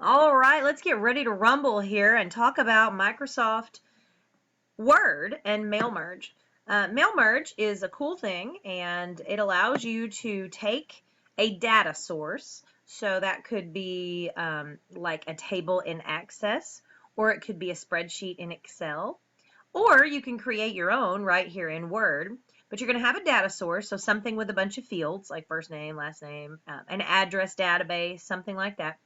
All right, let's get ready to rumble here and talk about Microsoft Word and mail merge. Mail merge is a cool thing, and it allows you to take a data source. So that could be like a table in Access, or it could be a spreadsheet in Excel, or you can create your own right here in Word. But you're going to have a data source, so something with a bunch of fields like first name, last name, an address database, something like that.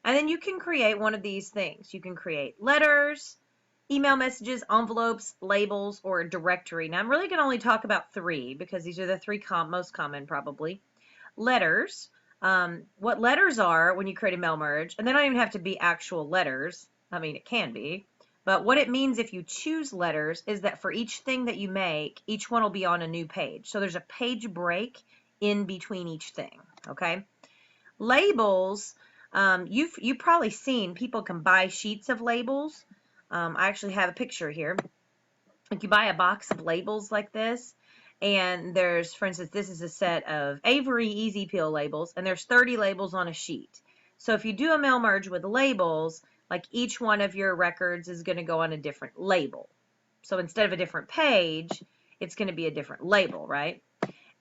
And then you can create one of these things. You can create letters, email messages, envelopes, labels, or a directory. Now, I'm really going to only talk about three because these are the three most common probably. Letters. What letters are when you create a mail merge, and they don't even have to be actual letters. I mean, it can be. But what it means if you choose letters is that for each thing that you make, each one will be on a new page. So there's a page break in between each thing, okay? Labels. You've probably seen people can buy sheets of labels. I actually have a picture here. Like you buy a box of labels like this, and there's, for instance, this is a set of Avery Easy Peel labels, and there's 30 labels on a sheet. So if you do a mail merge with labels, like each one of your records is going to go on a different label. So instead of a different page, it's going to be a different label, right?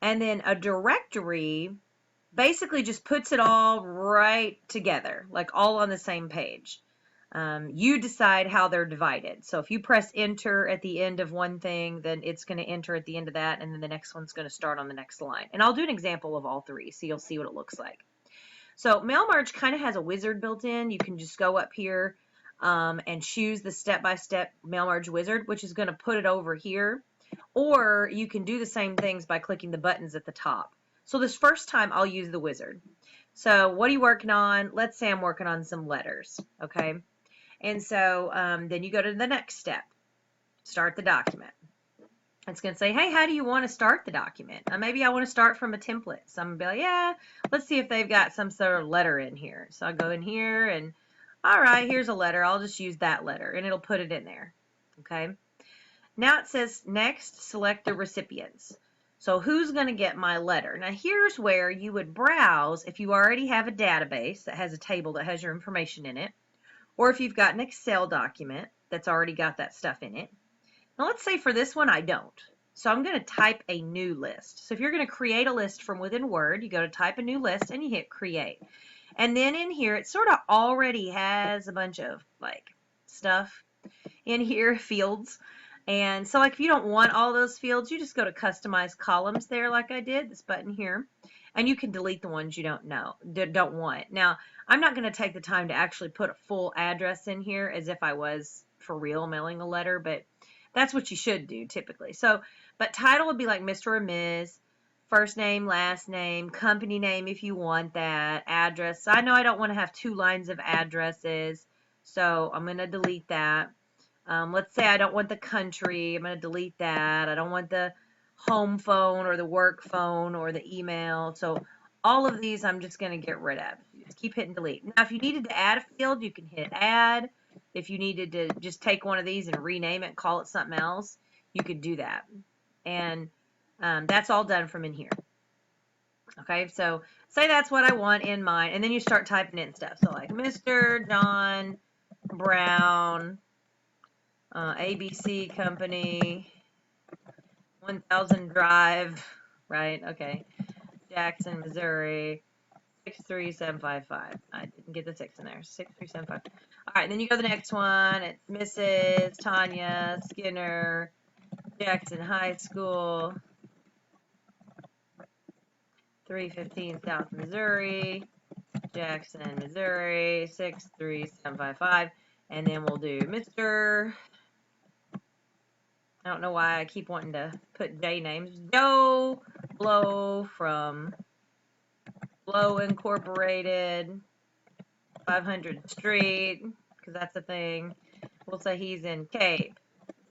And then a directory basically just puts it all right together, like all on the same page. You decide how they're divided. So if you press enter at the end of one thing, then it's going to enter at the end of that, and then the next one's going to start on the next line. And I'll do an example of all three, so you'll see what it looks like. So mail merge kind of has a wizard built in. You can just go up here and choose the step-by-step mail merge wizard, which is going to put it over here. Or you can do the same things by clicking the buttons at the top. So this first time I'll use the wizard. So what are you working on? Let's say I'm working on some letters, okay? And so then you go to the next step, start the document. It's going to say, hey, how do you want to start the document? Maybe I want to start from a template. So I'm going to be like, yeah, let's see if they've got some sort of letter in here. So I go in here and, all right, here's a letter. I'll just use that letter, and it'll put it in there, okay? Now it says next, select the recipients. So who's going to get my letter? Now here's where you would browse if you already have a database that has a table that has your information in it, or if you've got an Excel document that's already got that stuff in it. Now let's say for this one I don't. So I'm going to type a new list. So if you're going to create a list from within Word, you go to type a new list and you hit create. And then in here it sort of already has a bunch of like stuff in here, fields. And so like if you don't want all those fields, you just go to customize columns there like I did, this button here, and you can delete the ones you don't want. Now, I'm not going to take the time to actually put a full address in here as if I was for real mailing a letter, but that's what you should do typically. So, but title would be like Mr. or Ms., first name, last name, company name if you want that, address. I know I don't want to have 2 lines of addresses, so I'm going to delete that. Let's say I don't want the country. I'm going to delete that. I don't want the home phone or the work phone or the email. So all of these I'm just going to get rid of. Just keep hitting delete. Now, if you needed to add a field, you can hit add. If you needed to just take one of these and rename it, call it something else, you could do that. And that's all done from in here. Okay, so say that's what I want in mine, and then you start typing in stuff. So like Mr. John Brown, ABC Company, 1000 Drive, right? Okay. Jackson, Missouri, 63755. I didn't get the 6 in there. 63755. All right, then you go to the next one. It's Mrs. Tanya Skinner, Jackson High School, 315 South Missouri, Jackson, Missouri, 63755. And then we'll do Mr. I don't know why I keep wanting to put J names. Joe Blow from Blow Incorporated, 500 Street, because that's a thing. We'll say he's in Cape.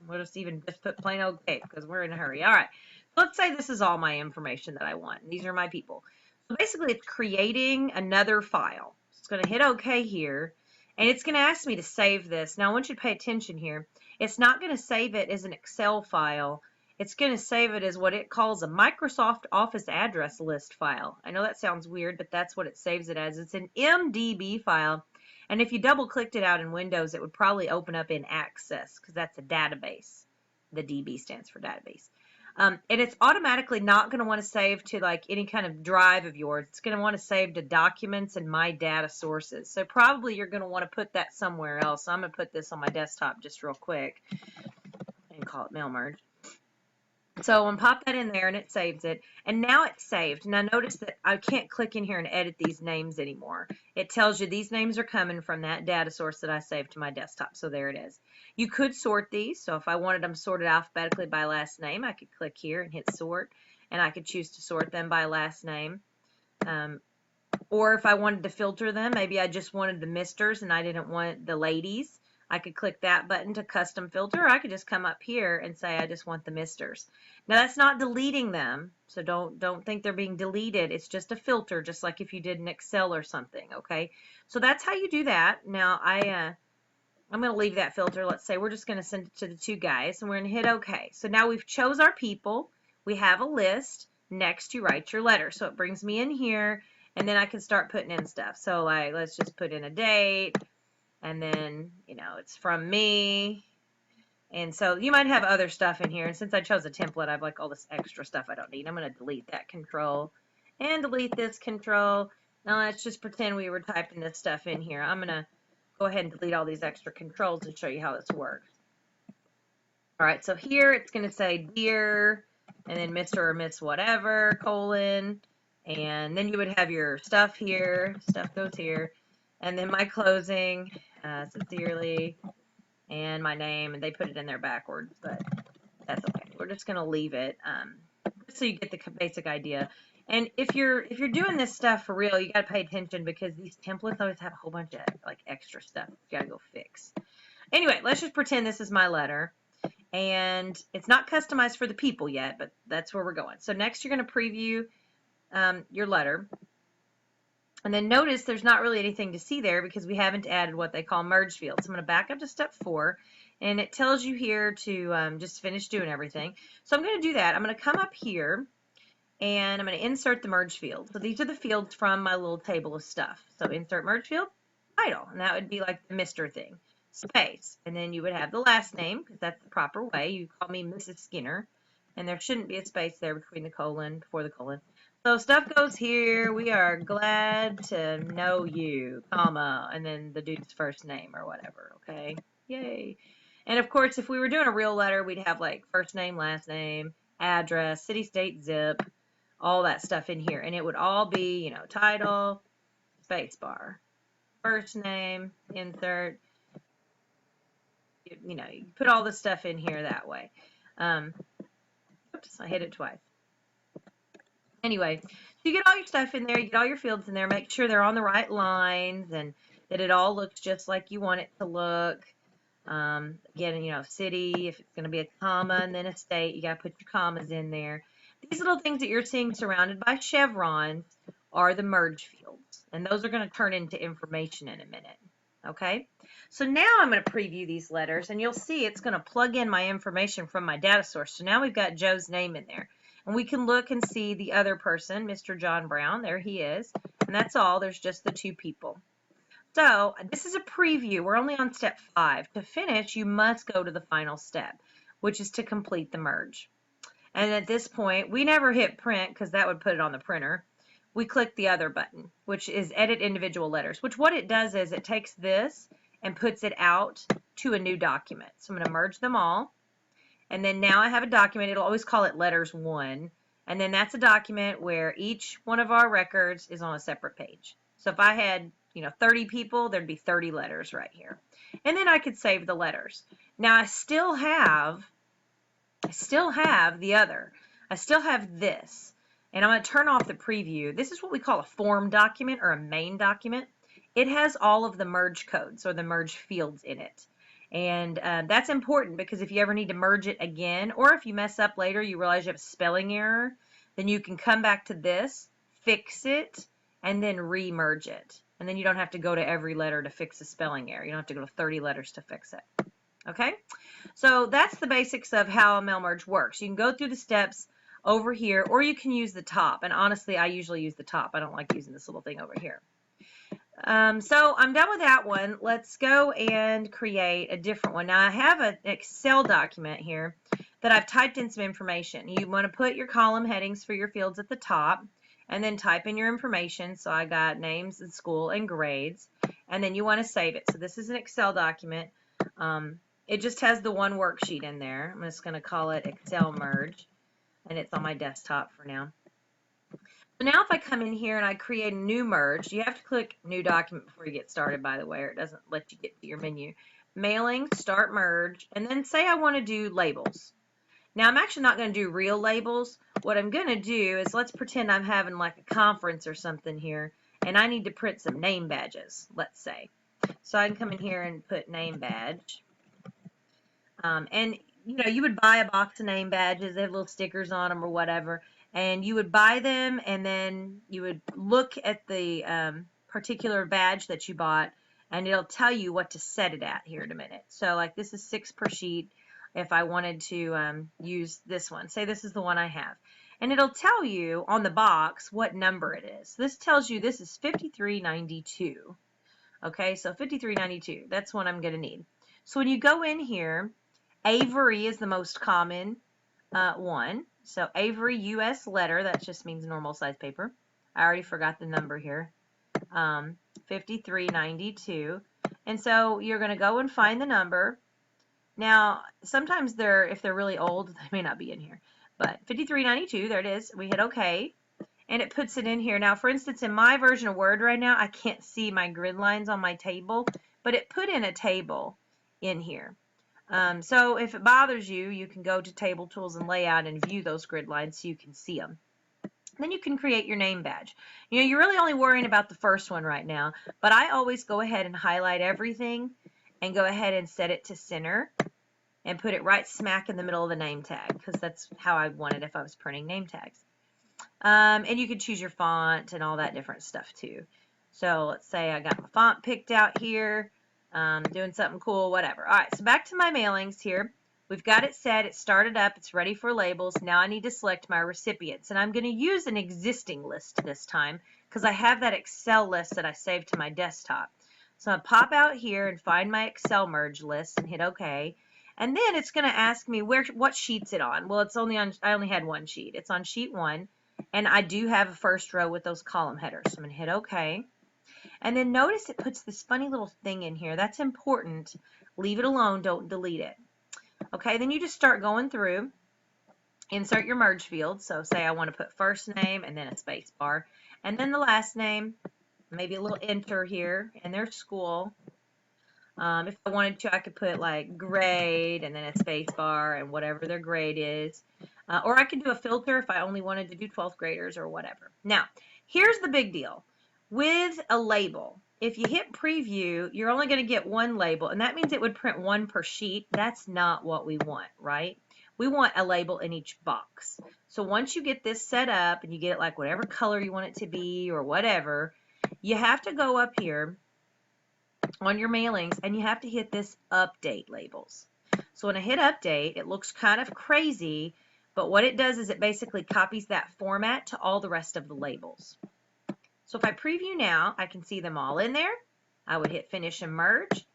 We'll just even just put plain old Cape because we're in a hurry. All right. Let's say this is all my information that I want. These are my people. So basically, it's creating another file. So it's going to hit OK here. And it's going to ask me to save this. Now, I want you to pay attention here. It's not going to save it as an Excel file. It's going to save it as what it calls a Microsoft Office address list file. I know that sounds weird, but that's what it saves it as. It's an MDB file. And if you double clicked it out in Windows, it would probably open up in Access because that's a database. The DB stands for database. And it's automatically not going to want to save to like any kind of drive of yours. It's going to want to save to documents and my data sources. So probably you're going to want to put that somewhere else. So I'm going to put this on my desktop just real quick and call it mail merge. So I'm going to pop that in there and it saves it. And now it's saved. Now notice that I can't click in here and edit these names anymore. It tells you these names are coming from that data source that I saved to my desktop. So there it is. You could sort these. So if I wanted them sorted alphabetically by last name, I could click here and hit sort. And I could choose to sort them by last name. Or if I wanted to filter them, maybe I just wanted the misters and I didn't want the ladies. I could click that button to custom filter, or I could just come up here and say I just want the misters. Now that's not deleting them, so don't think they're being deleted. It's just a filter, just like if you did in Excel or something, okay? So that's how you do that. Now I'm going to leave that filter. Let's say we're just going to send it to the two guys, and we're going to hit OK. So now we've chose our people. We have a list. Next, you write your letter. So it brings me in here, and then I can start putting in stuff. So like, let's just put in a date. And then, you know, it's from me. And so you might have other stuff in here. And since I chose a template, I have like all this extra stuff I don't need. I'm going to delete that control and delete this control. Now let's just pretend we were typing this stuff in here. I'm going to go ahead and delete all these extra controls and show you how this works. All right, so here it's going to say dear, and then Mr. or Miss whatever, colon. And then you would have your stuff here. Stuff goes here. And then my closing, sincerely, and my name, and they put it in there backwards, but that's okay. We're just going to leave it, just so you get the basic idea. And if you're doing this stuff for real, you got to pay attention because these templates always have a whole bunch of like extra stuff you got to go fix. Anyway, let's just pretend this is my letter, and it's not customized for the people yet, but that's where we're going. So next, you're going to preview your letter. And then notice there's not really anything to see there because we haven't added what they call merge fields. I'm going to back up to step 4, and it tells you here to just finish doing everything. So I'm going to do that. I'm going to come up here, and I'm going to insert the merge field. So these are the fields from my little table of stuff. So insert merge field, title, and that would be like the Mr. thing. Space, and then you would have the last name because that's the proper way. You call me Mrs. Skinner, and there shouldn't be a space there between the colon, before the colon. So stuff goes here. We are glad to know you, comma, and then the dude's first name or whatever, okay? Yay. And of course, if we were doing a real letter, we'd have like first name, last name, address, city, state, zip, all that stuff in here. And it would all be, you know, title, space bar, first name, insert, you know, you put all this stuff in here that way. Oops, I hit it twice. Anyway, so you get all your stuff in there, you get all your fields in there, make sure they're on the right lines and that it all looks just like you want it to look. Again, you know, city, if it's going to be a comma and then a state, you got to put your commas in there. These little things that you're seeing surrounded by chevrons are the merge fields, and those are going to turn into information in a minute. Okay, so now I'm going to preview these letters, and you'll see it's going to plug in my information from my data source. So now we've got Joe's name in there. And we can look and see the other person, Mr. John Brown. There he is. And that's all. There's just the two people. So this is a preview. We're only on step 5. To finish, you must go to the final step, which is to complete the merge. And at this point, we never hit print because that would put it on the printer. We click the other button, which is edit individual letters, which what it does is it takes this and puts it out to a new document. So I'm going to merge them all. And then now I have a document. It'll always call it letters 1. And then that's a document where each one of our records is on a separate page. So if I had, you know, 30 people, there'd be 30 letters right here. And then I could save the letters. Now I still have the other. I still have this. And I'm going to turn off the preview. This is what we call a form document or a main document. It has all of the merge codes or the merge fields in it. And that's important because if you ever need to merge it again, or if you mess up later, you realize you have a spelling error, then you can come back to this, fix it, and then re-merge it. And then you don't have to go to every letter to fix a spelling error. You don't have to go to 30 letters to fix it. Okay? So that's the basics of how a mail merge works. You can go through the steps over here, or you can use the top. And honestly, I usually use the top. I don't like using this little thing over here. So I'm done with that one. Let's go and create a different one. Now I have an Excel document here that I've typed in some information. You want to put your column headings for your fields at the top and then type in your information. So I got names and school and grades, and then you want to save it. So this is an Excel document. It just has the one worksheet in there. I'm just going to call it Excel Merge, and it's on my desktop for now. So now if I come in here and I create a new merge, you have to click new document before you get started, by the way, or it doesn't let you get to your menu. Mailing, start merge, and then say I want to do labels. Now I'm actually not going to do real labels. What I'm going to do is, let's pretend I'm having like a conference or something here, and I need to print some name badges, let's say. So I can come in here and put name badge. And you would buy a box of name badges. They have little stickers on them or whatever. And you would buy them, and then you would look at the particular badge that you bought, and it'll tell you what to set it at here in a minute. So like this is 6 per sheet if I wanted to use this one. Say this is the one I have. And it'll tell you on the box what number it is. This tells you this is 5392. Okay, so 5392, that's what I'm going to need. So when you go in here, Avery is the most common one. So Avery US letter, that just means normal size paper. I already forgot the number here. 5392. And so you're going to go and find the number. Now, sometimes if they're really old, they may not be in here. But 5392, there it is. We hit OK. And it puts it in here. Now, for instance, in my version of Word right now, I can't see my grid lines on my table, but it put in a table in here. So if it bothers you, you can go to Table Tools and Layout and view those grid lines so you can see them. Then you can create your name badge. You're really only worrying about the first one right now, but I always go ahead and highlight everything and go ahead and set it to center and put it right smack in the middle of the name tag, because that's how I want it if I was printing name tags. And you can choose your font and all that different stuff too. So let's say I got my font picked out here. Doing something cool, whatever. All right, so back to my mailings here. We've got it set, it's started up, it's ready for labels. Now I need to select my recipients, and I'm going to use an existing list this time because I have that Excel list that I saved to my desktop. So I'll pop out here and find my Excel merge list and hit OK. And then it's going to ask me what sheet's it on. Well, I only had one sheet. It's on sheet 1, and I do have a first row with those column headers. So I'm going to hit OK. And then notice it puts this funny little thing in here. That's important. Leave it alone. Don't delete it. Okay, then you just start going through. Insert your merge field. So say I want to put first name and then a space bar. And then the last name. Maybe a little enter here. And their school. If I wanted to, I could put like grade and then a space bar and whatever their grade is. Or I could do a filter if I only wanted to do 12th graders or whatever. Now, here's the big deal. With a label, if you hit preview, you're only going to get one label, and that means it would print 1 per sheet. That's not what we want, right? We want a label in each box. So once you get this set up and you get it like whatever color you want it to be or whatever, you have to go up here on your mailings and you have to hit this update labels. So when I hit update, it looks kind of crazy, but what it does is it basically copies that format to all the rest of the labels. So if I preview now, I can see them all in there. I would hit finish and merge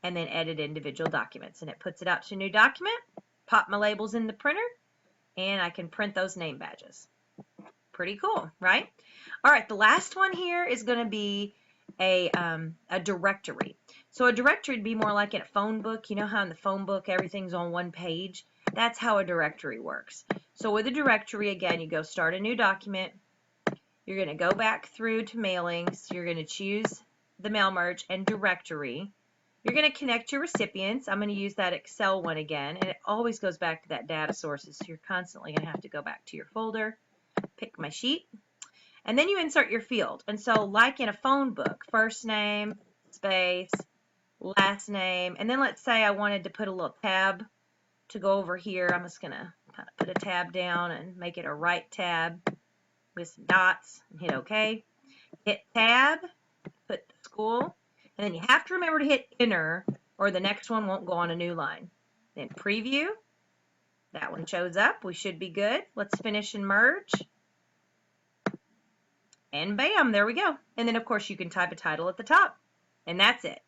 and then edit individual documents, and it puts it out to a new document, pop my labels in the printer, and I can print those name badges. Pretty cool, right? All right, the last one here is going to be a directory. So a directory would be more like in a phone book. You know how in the phone book everything's on one page? That's how a directory works. So with a directory, again, you go start a new document. You're going to go back through to mailings. You're going to choose the mail merge and directory. You're going to connect your recipients. I'm going to use that Excel one again, and it always goes back to that data sources. So you're constantly going to have to go back to your folder, pick my sheet, and then you insert your field. And so like in a phone book, first name, space, last name, and then let's say I wanted to put a little tab to go over here. I'm just going to kind of put a tab down and make it a right tab with some dots and hit OK. Hit tab, put the school, and then you have to remember to hit enter or the next one won't go on a new line. Then preview. That one shows up. We should be good. Let's finish and merge. And bam, there we go. And then of course you can type a title at the top. And that's it.